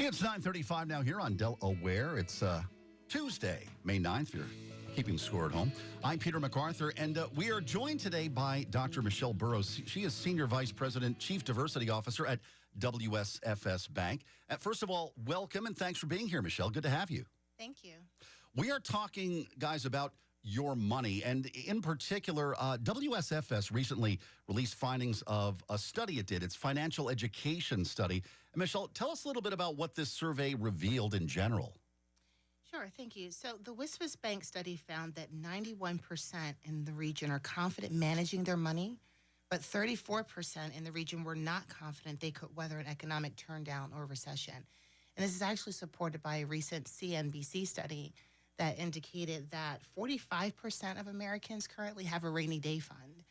It's 9:35 now here on Delaware. It's Tuesday, May 9th. You're keeping score at home. I'm Peter MacArthur, and we are joined today by Dr. Michelle Burroughs. She is Senior Vice President, Chief Diversity Officer at WSFS Bank. First of all, welcome, and thanks for being here, Michelle. Good to have you. Thank you. We are talking, guys, about your money, and in particular, WSFS recently released findings of a study it did. It's financial education study. And Michelle, tell us a little bit about what this survey revealed in general. Sure, thank you. So the WSFS Bank study found that 91% in the region are confident managing their money, but 34% in the region were not confident they could weather an economic turndown or recession. And this is actually supported by a recent CNBC study that indicated that 45% of Americans currently have a rainy day fund.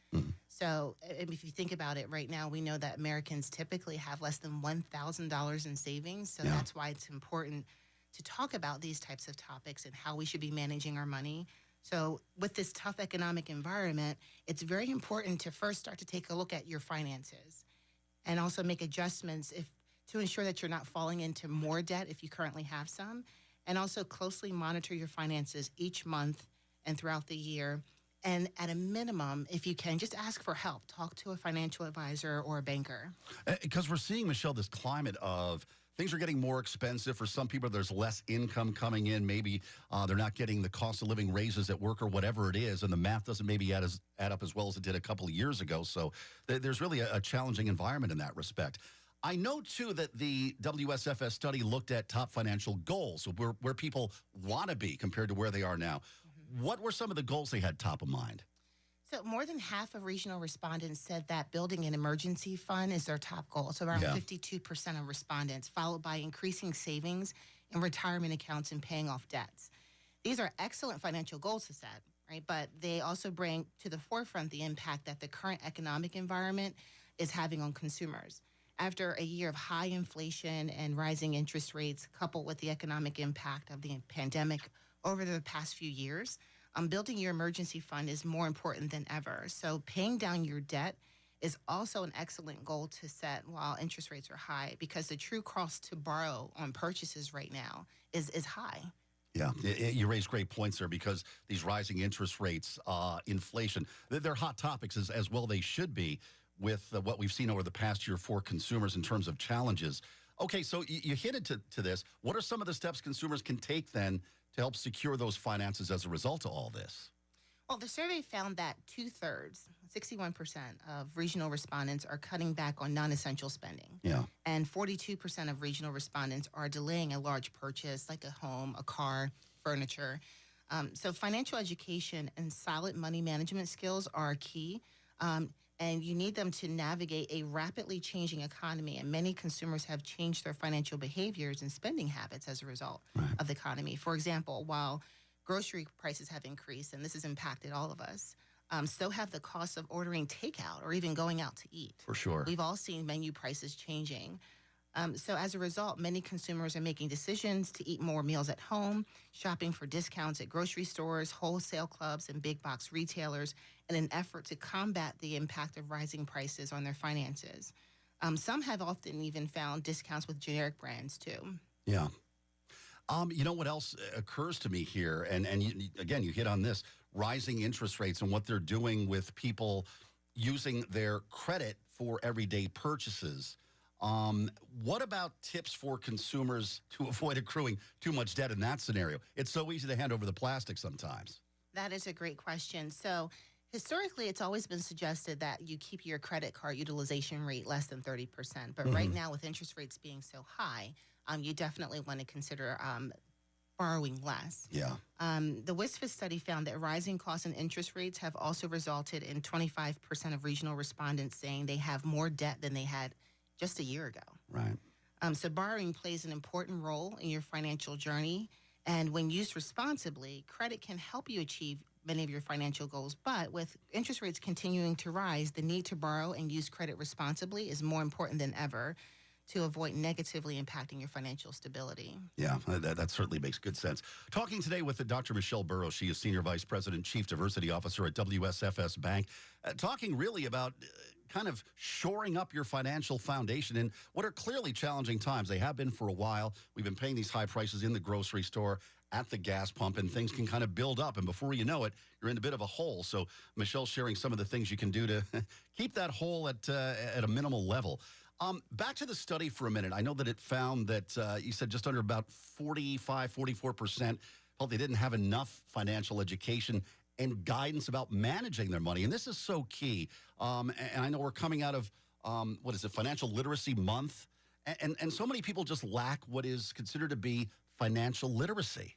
So if you think about it right now, we know that Americans typically have less than $1,000 in savings. So that's why it's important to talk about these types of topics and how we should be managing our money. So with this tough economic environment, it's very important to first start to take a look at your finances and also make adjustments to ensure that you're not falling into more debt if you currently have some, and also closely monitor your finances each month and throughout the year. And at a minimum, if you can, just ask for help. Talk to a financial advisor or a banker. Because we're seeing, Michelle, this climate of things are getting more expensive. For some people, there's less income coming in. Maybe they're not getting the cost of living raises at work or whatever it is, and the math doesn't maybe add up as well as it did a couple of years ago. So there's really a challenging environment in that respect. I know, too, that the WSFS study looked at top financial goals, so where people want to be compared to where they are now. What were some of the goals they had top of mind? So more than half of regional respondents said that building an emergency fund is their top goal. So around 52% of respondents, followed by increasing savings in retirement accounts and paying off debts. These are excellent financial goals to set, right? But they also bring to the forefront the impact that the current economic environment is having on consumers. After a year of high inflation and rising interest rates, coupled with the economic impact of the pandemic over the past few years, building your emergency fund is more important than ever. So paying down your debt is also an excellent goal to set while interest rates are high, because the true cost to borrow on purchases right now is high. Yeah, you raise great points there, because these rising interest rates, inflation, they're hot topics as well they should be, with what we've seen over the past year for consumers in terms of challenges. Okay, so you hinted to this. What are some of the steps consumers can take then to help secure those finances as a result of all this? Well, the survey found that 2/3, 61% of regional respondents are cutting back on non-essential spending. And 42% of regional respondents are delaying a large purchase like a home, a car, furniture. So financial education and solid money management skills are key. And you need them to navigate a rapidly changing economy. And many consumers have changed their financial behaviors and spending habits as a result of the economy. For example, while grocery prices have increased, and this has impacted all of us, so have the costs of ordering takeout or even going out to eat. For sure. We've all seen menu prices changing. So as a result, many consumers are making decisions to eat more meals at home, shopping for discounts at grocery stores, wholesale clubs, and big box retailers in an effort to combat the impact of rising prices on their finances. Some have often even found discounts with generic brands, too. Yeah. You know what else occurs to me here, and again, you hit on this, rising interest rates and what they're doing with people using their credit for everyday purchases. What about tips for consumers to avoid accruing too much debt in that scenario? It's so easy to hand over the plastic sometimes. That is a great question. So historically, it's always been suggested that you keep your credit card utilization rate less than 30%. But right now, with interest rates being so high, you definitely want to consider borrowing less. Yeah. The WSFS study found that rising costs and interest rates have also resulted in 25% of regional respondents saying they have more debt than they had just a year ago. Right. So borrowing plays an important role in your financial journey. And when used responsibly, credit can help you achieve many of your financial goals. But with interest rates continuing to rise, the need to borrow and use credit responsibly is more important than ever to avoid negatively impacting your financial stability. Yeah, that certainly makes good sense. Talking today with Dr. Michelle Burroughs. She is Senior Vice President, Chief Diversity Officer at WSFS Bank. Talking really about kind of shoring up your financial foundation in what are clearly challenging times. They have been for a while. We've been paying these high prices in the grocery store, at the gas pump, and things can kind of build up. And before you know it, you're in a bit of a hole. So Michelle's sharing some of the things you can do to keep that hole at a minimal level. Back to the study for a minute. I know that it found that you said just under about 44% felt they didn't have enough financial education and guidance about managing their money. And this is so key. And I know we're coming out of, Financial Literacy Month. And so many people just lack what is considered to be financial literacy.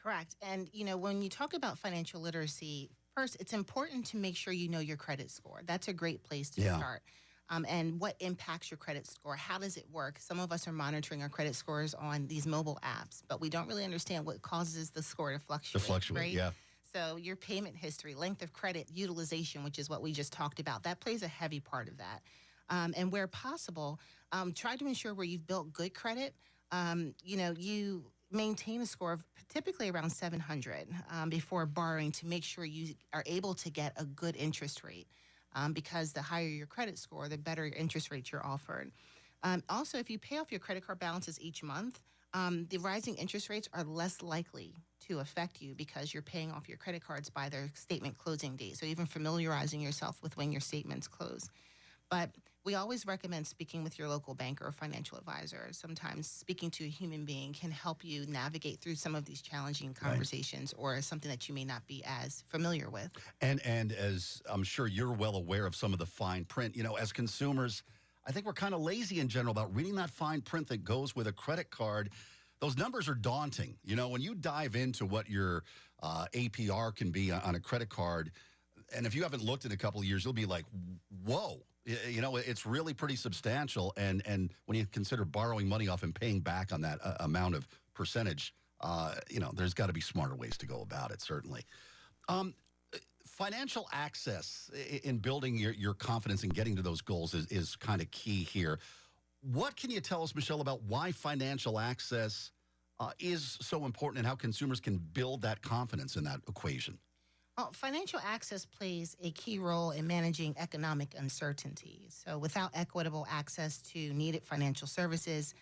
Correct. And, when you talk about financial literacy, first, it's important to make sure you know your credit score. That's a great place to start. And what impacts your credit score? How does it work? Some of us are monitoring our credit scores on these mobile apps, but we don't really understand what causes the score to fluctuate. Right? Yeah. So your payment history, length of credit, utilization, which is what we just talked about, that plays a heavy part of that. And where possible, try to ensure where you've built good credit, you maintain a score of typically around 700 before borrowing to make sure you are able to get a good interest rate. Because the higher your credit score, the better interest rates you're offered. Also, if you pay off your credit card balances each month, the rising interest rates are less likely to affect you because you're paying off your credit cards by their statement closing date. So even familiarizing yourself with when your statements close. But we always recommend speaking with your local banker or financial advisor. Sometimes speaking to a human being can help you navigate through some of these challenging conversations or something that you may not be as familiar with. And as I'm sure you're well aware of some of the fine print, as consumers, I think we're kind of lazy in general about reading that fine print that goes with a credit card. Those numbers are daunting. When you dive into what your APR can be on a credit card, and if you haven't looked in a couple of years, you'll be like, whoa. It's really pretty substantial. And when you consider borrowing money off and paying back on that amount of percentage, there's got to be smarter ways to go about it, certainly. Financial access in building your confidence and getting to those goals is kind of key here. What can you tell us, Michelle, about why financial access is so important and how consumers can build that confidence in that equation? Well, financial access plays a key role in managing economic uncertainty. So without equitable access to needed financial services,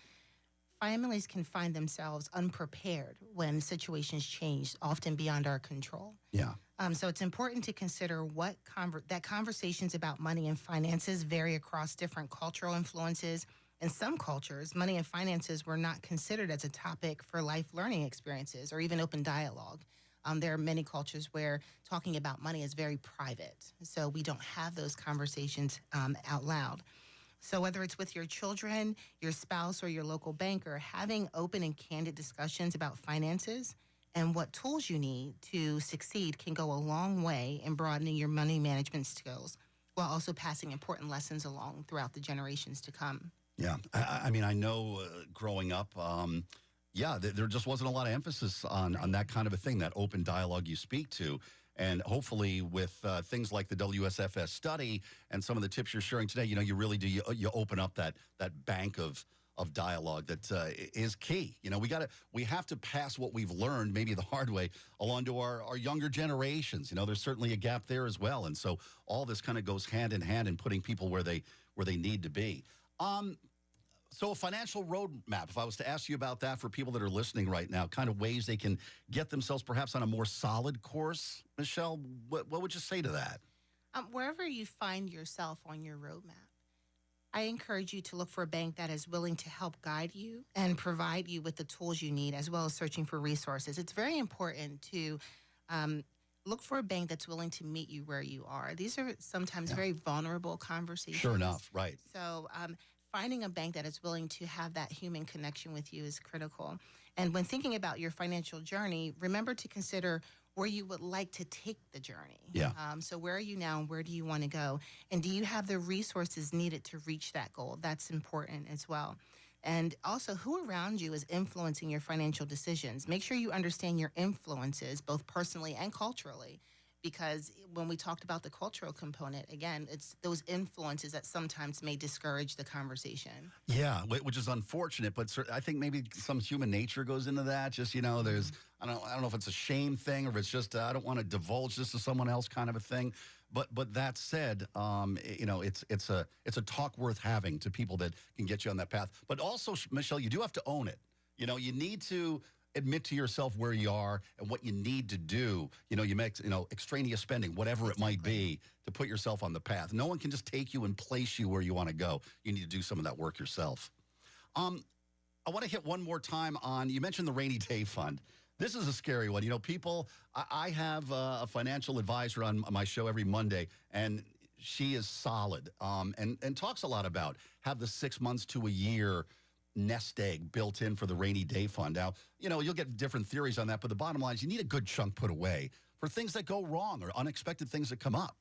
families can find themselves unprepared when situations change, often beyond our control. Yeah. So it's important to consider that conversations about money and finances vary across different cultural influences. In some cultures, money and finances were not considered as a topic for life learning experiences or even open dialogue. There are many cultures where talking about money is very private, so we don't have those conversations out loud. So whether it's with your children, your spouse, or your local banker, having open and candid discussions about finances and what tools you need to succeed can go a long way in broadening your money management skills while also passing important lessons along throughout the generations to come. Yeah. I mean, I know growing up, there just wasn't a lot of emphasis on that kind of a thing, that open dialogue you speak to. And hopefully with things like the WSFS study and some of the tips you're sharing today, you really do, you open up that bank of dialogue that is key. We have to pass what we've learned, maybe the hard way, along to our younger generations. There's certainly a gap there as well. And so all this kind of goes hand in hand in putting people where they need to be. So a financial roadmap, if I was to ask you about that for people that are listening right now, kind of ways they can get themselves perhaps on a more solid course, Michelle, what would you say to that? Wherever you find yourself on your roadmap, I encourage you to look for a bank that is willing to help guide you and provide you with the tools you need, as well as searching for resources. It's very important to look for a bank that's willing to meet you where you are. These are sometimes very vulnerable conversations. Sure enough, right. So finding a bank that is willing to have that human connection with you is critical. And when thinking about your financial journey, remember to consider where you would like to take the journey. Yeah. So where are you now and where do you want to go? And do you have the resources needed to reach that goal? That's important as well. And also, who around you is influencing your financial decisions? Make sure you understand your influences, both personally and culturally. Because when we talked about the cultural component, again, it's those influences that sometimes may discourage the conversation. Yeah, which is unfortunate, but I think maybe some human nature goes into that. Just, there's, I don't know if it's a shame thing or if it's just, I don't want to divulge this to someone else kind of a thing. But that said, it's a talk worth having to people that can get you on that path. But also, Michelle, you do have to own it. You need to admit to yourself where you are and what you need to do. You make extraneous spending, whatever it might be, to put yourself on the path. No one can just take you and place you where you want to go. You need to do some of that work yourself. I want to hit one more time on, you mentioned the rainy day fund. This is a scary one. People, I have a financial advisor on my show every Monday, and she is solid and talks a lot about have the 6 months to a year nest egg built in for the rainy day fund. Now, you'll get different theories on that, but the bottom line is you need a good chunk put away for things that go wrong or unexpected things that come up.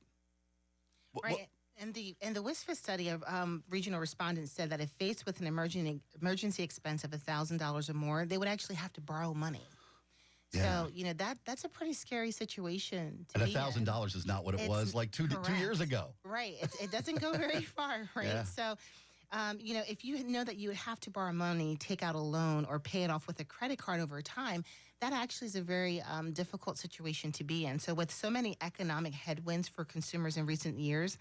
Right. And the WSFS study of regional respondents said that if faced with an emergency expense of $1,000 or more, they would actually have to borrow money. Yeah. So, that's a pretty scary situation to and be in. $1,000 is not what it was like two years ago. Right. It doesn't go very far, right? Yeah. So, if you know that you would have to borrow money, take out a loan, or pay it off with a credit card over time, that actually is a very difficult situation to be in. So with so many economic headwinds for consumers in recent years,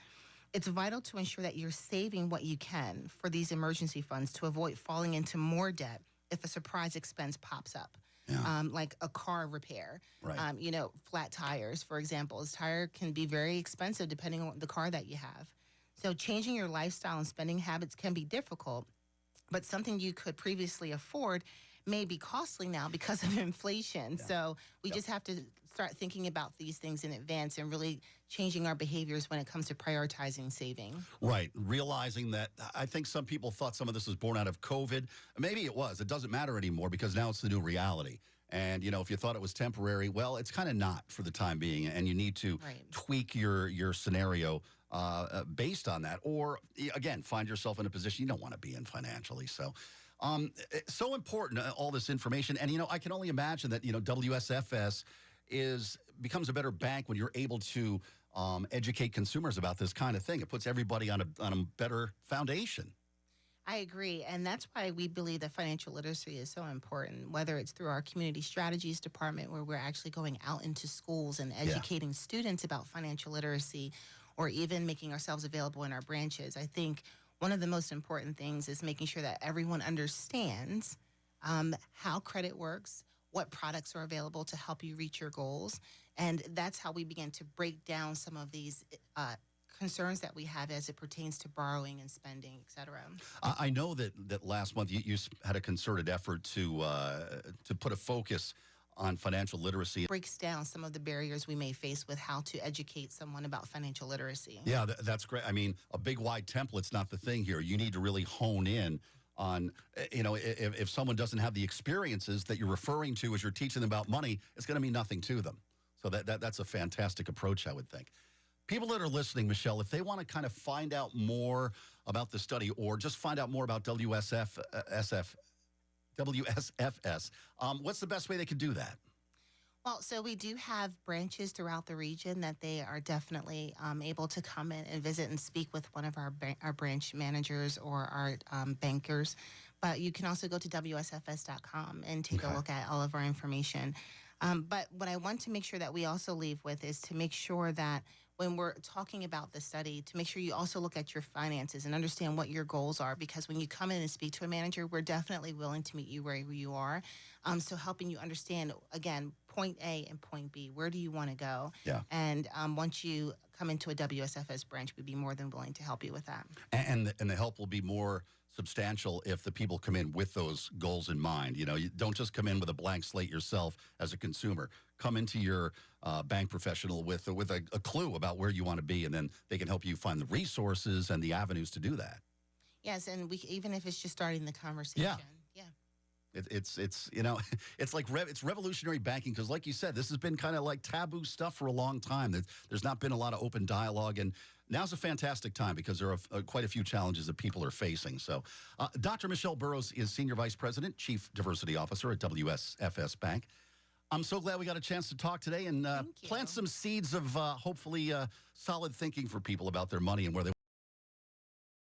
it's vital to ensure that you're saving what you can for these emergency funds to avoid falling into more debt if a surprise expense pops up. Yeah. Like a car repair, Right. Flat tires, for example. A tire can be very expensive depending on the car that you have. So changing your lifestyle and spending habits can be difficult, but something you could previously afford may be costly now because of inflation. Yeah. So we just have to start thinking about these things in advance and really changing our behaviors when it comes to prioritizing saving. Right. Realizing that I think some people thought some of this was born out of COVID. Maybe it was. It doesn't matter anymore because now it's the new reality. And, if you thought it was temporary, well, it's kind of not for the time being. And you need to tweak your scenario based on that. Or, again, find yourself in a position you don't want to be in financially. So, so important, all this information. And, I can only imagine that, WSFS becomes a better bank when you're able to educate consumers about this kind of thing. It puts everybody on a better foundation. I agree. And that's why we believe that financial literacy is so important, whether it's through our community strategies department, where we're actually going out into schools and educating students about financial literacy, or even making ourselves available in our branches. I think one of the most important things is making sure that everyone understands how credit works, what products are available to help you reach your goals. And that's how we begin to break down some of these concerns that we have as it pertains to borrowing and spending, et cetera. I know that last month you had a concerted effort to put a focus on financial literacy. Breaks down some of the barriers we may face with how to educate someone about financial literacy. Yeah, that's great. I mean, a big wide template's not the thing here. You need to really hone in on, if someone doesn't have the experiences that you're referring to as you're teaching them about money, it's going to mean nothing to them. So that's a fantastic approach, I would think. People that are listening, Michelle, if they want to kind of find out more about the study or just find out more about WSFS, what's the best way they can do that? Well, so we do have branches throughout the region that they are definitely able to come in and visit and speak with one of our branch managers or our bankers. But you can also go to WSFS.com and take a look at all of our information. But what I want to make sure that we also leave with is to make sure that when we're talking about the study, to make sure you also look at your finances and understand what your goals are. Because when you come in and speak to a manager, we're definitely willing to meet you where you are. So helping you understand, again, point A and point B, where do you want to go? Yeah. And once you come into a WSFS branch, we'd be more than willing to help you with that. And the help will be more substantial if the people come in with those goals in mind. You don't just come in with a blank slate yourself as a consumer. Come into your bank professional with a clue about where you want to be, and then they can help you find the resources and the avenues to do that. Yes, and even if it's just starting the conversation. Yeah. It's it's revolutionary banking because, like you said, this has been kind of like taboo stuff for a long time. There's not been a lot of open dialogue, and now's a fantastic time because there are quite a few challenges that people are facing. So, Dr. Michelle Burroughs is Senior Vice President, Chief Diversity Officer at WSFS Bank. I'm so glad we got a chance to talk today and plant some seeds of hopefully solid thinking for people about their money and where they